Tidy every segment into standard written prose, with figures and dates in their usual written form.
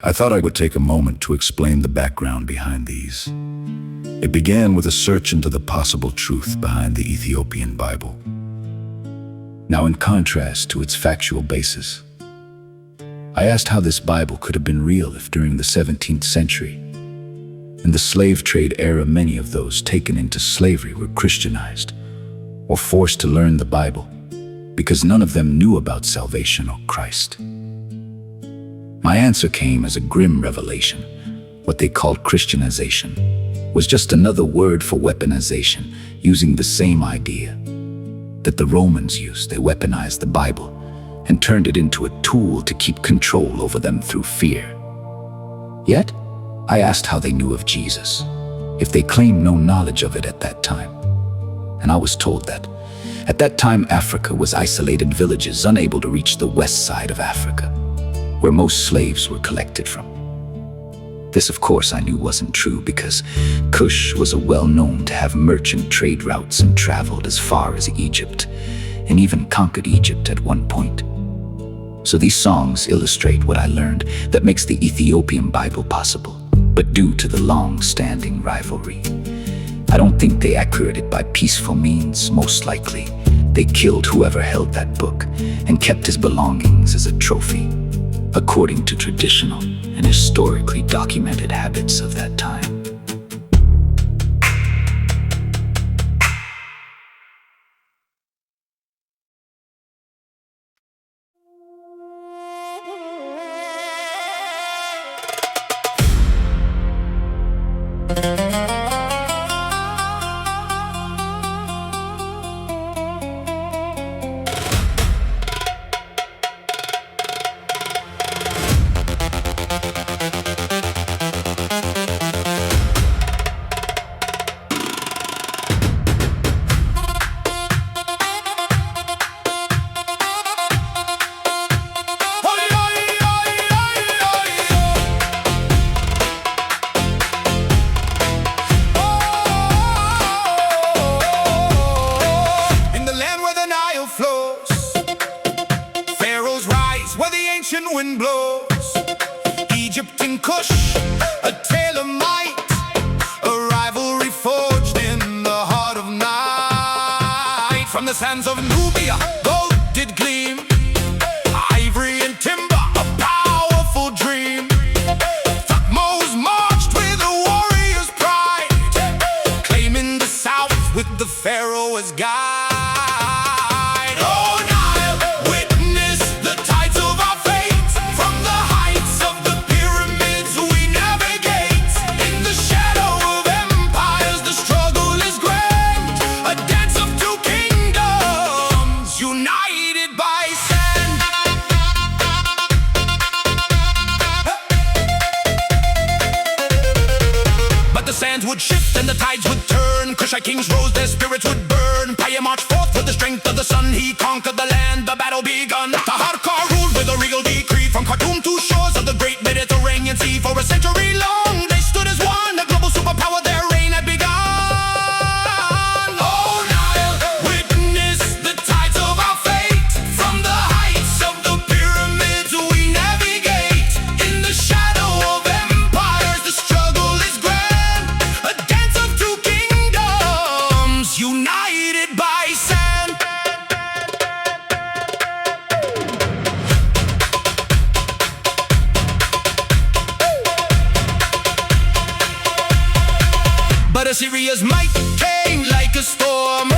I thought I would take a moment to explain the background behind these. It began with a search into the possible truth behind the Ethiopian Bible. Now, in contrast to its factual basis, I asked how this Bible could have been real if during the 17th century, in the slave trade era, many of those taken into slavery were Christianized or forced to learn the Bible because none of them knew about salvation or Christ. My answer came as a grim revelation. What they called Christianization was just another word for weaponization, using the same idea that the Romans used. They weaponized the Bible and turned it into a tool to keep control over them through fear. Yet, I asked how they knew of Jesus, if they claimed no knowledge of it at that time. And I was told that at that time Africa was isolated villages unable to reach the west side of Africa, where most slaves were collected from. This, of course, I knew wasn't true because Kush was well known to have merchant trade routes and traveled as far as Egypt, and even conquered Egypt at one point. So these songs illustrate what I learned that makes the Ethiopian Bible possible. But due to the long-standing rivalry, I don't think they acquired it by peaceful means. Most likely, they killed whoever held that book and kept his belongings as a trophy, according to traditional and historically documented habits of that time. Wind blows, Egypt and Kush, a tale of might, a rivalry forged in the heart of night. From the sands of Nubia, gold did gleam, ivory and timber, a powerful dream. Thutmose marched with a warrior's pride, claiming the south with the pharaoh as guide. Would shift and the tides would turn. Kushite kings rose, their spirits would burn. Paya marched forth with the strength of the sun. He conquered the land, the battle begun. Taharqa ruled with a regal decree, from Khartoum to shores of the great Mediterranean Sea. For a century long they stood as one, a global superpower, their reign had begun. Oh Nile, witness the tides of our fate. From the heights of the pyramids we navigate. In the shadow of empires the struggle is grand. United by sand. But Assyria's might came like a storm.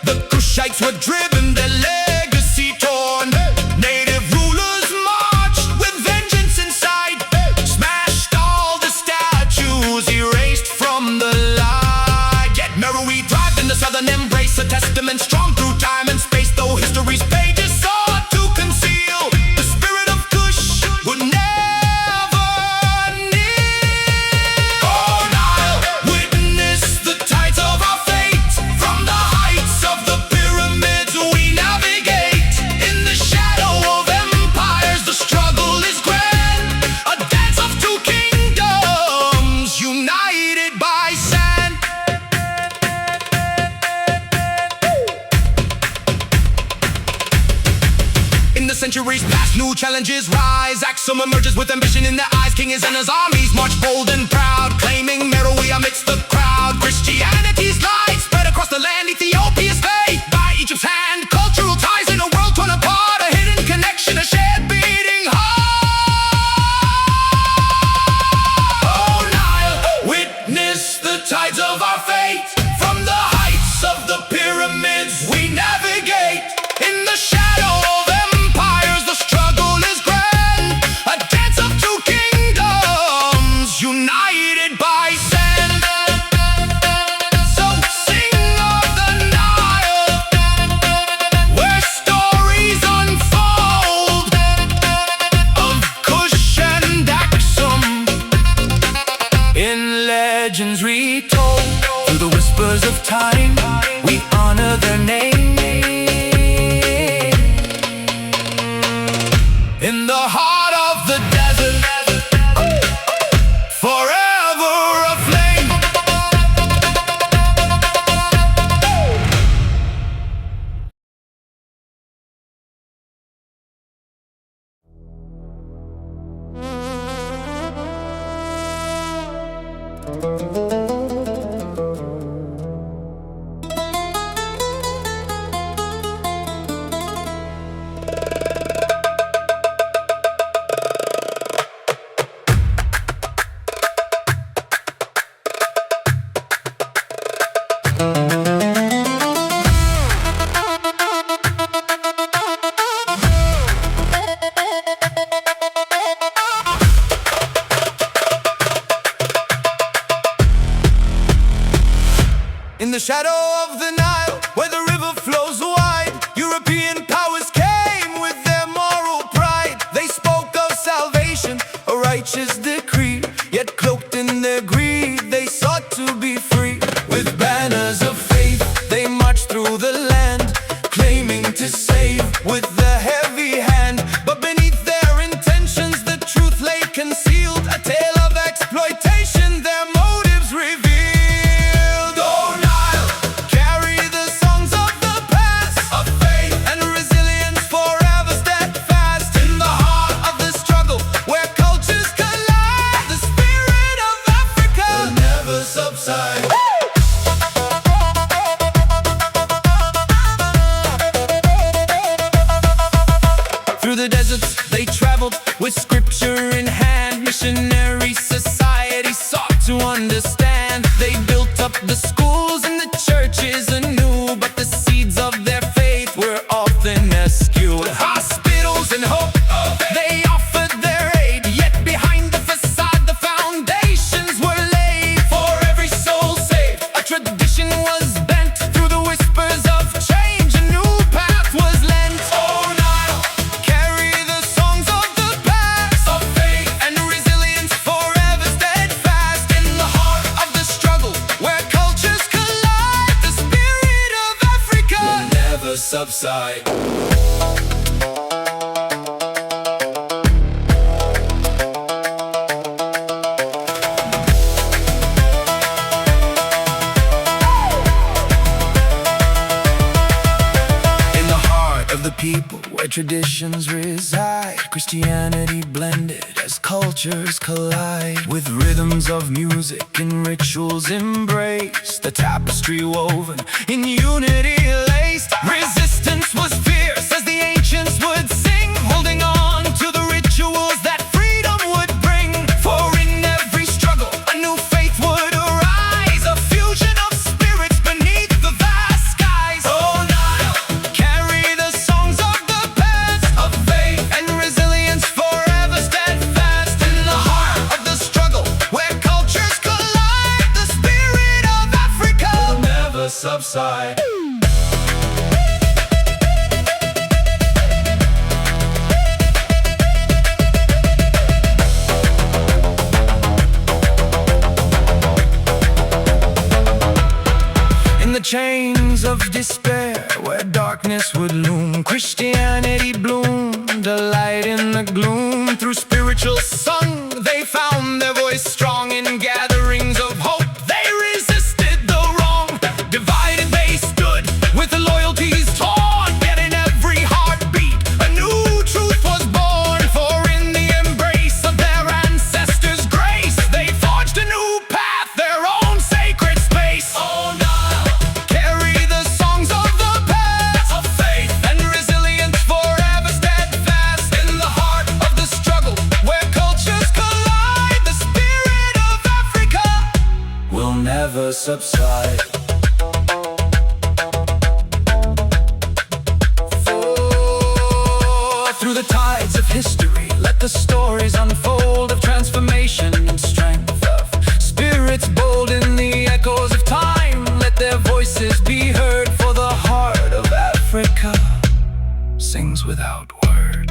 The Kushites were driven, their legacy torn. Native rulers marched with vengeance inside, smashed all the statues, erased from the light. Yet Meru we thrived in the southern embrace, a testament strong through time and space. Though history's pages sought to conceal, the spirit of Kush would never kneel. Oh Nile, witness the tides of our fate. From the heights of the pyramids we navigate. centuries past, new challenges rise. Axum emerges with ambition in their eyes. King is and his armies march bold and proud, claiming metal we amidst the crowd. Christianity's light spread across the land. Ethiopia's faith by Egypt's hand. Cultural ties in a world torn apart. A hidden connection, a shared beating heart. Oh Nile, witness the tides of our fate. From the heights of the pyramids we navigate. In the shadow of empires the struggle is grand. A dance of two kingdoms united by sand. So sing of the Nile, where stories unfold of Kush and Axum, in legends retold. Through the whispers of time we honor their name. In the heart of the desert, forever aflame. In the shadow of the Nile, where the river flows wide, European powers came with their moral pride. They spoke of salvation, a righteous decree, yet cloaked in their greed, they sought to be free. With banners of faith, they marched through the land, claiming to save with the heavy hand. But beneath their intentions, the truth lay concealed, a tale of exploitation, their motives revealed. Through the deserts they traveled with scripture in hand. Missionary society sought to understand. They built up the schools and the churches anew, but the seeds of their faith were often askew. With hospitals and hope, they offered their aid, yet behind the facade the foundations were laid. For every soul saved, a tradition was bent. Through the whispers of change, a new path was lent. Oh Nile, carry the songs of the past, of faith and resilience, forever steadfast. In the heart of the struggle, where cultures collide, the spirit of Africa will never subside. Of the people where traditions reside, Christianity blended as cultures collide. With rhythms of music and rituals embraced, the tapestry woven in unity laced. Resistance was fierce as the ancients would sing, holding on to the rituals that freedom would bring. For in every struggle a new faith would arise, a fusion of spirits beneath the vast skies. Oh Nile, carry the songs of the past, of faith and resilience, forever steadfast. In the heart of the struggle, where cultures collide, the spirit of Africa will never subside. In the chains of despair, where darkness would loom, Christianity bloomed, a light in the gloom. Through spiritual song, they found their voice strong. In gatherings of hope, they resisted the wrong. Divided they stood, with the loyalties torn, yet in every heartbeat a new truth never subside. For through the tides of history, let the stories unfold of transformation and strength, of spirits bold in the echoes of time. Let their voices be heard, for the heart of Africa sings without word.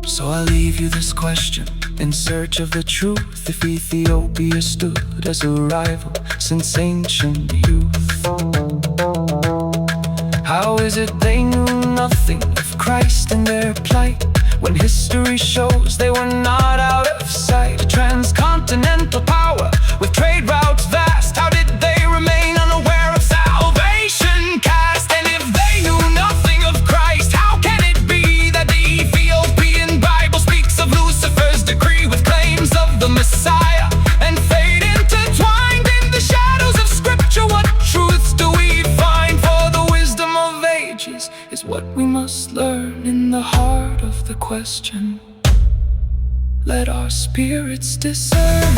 So I leave you this question in search of the truth: if Ethiopia stood as a rival since ancient youth, how is it they knew nothing of Christ in their plight, when history shows they were not out of sight? A transcontinental power with trade routes vast, how did they remain unaware of salvation cast? And if they knew nothing of Christ, how can it be that the Ethiopian Bible speaks of Lucifer's decree with claims of the Messiah, and fate intertwined in the shadows of Scripture? What truths do we find? For the wisdom of ages is what we must learn in the heart of the question. Let our spirits discern.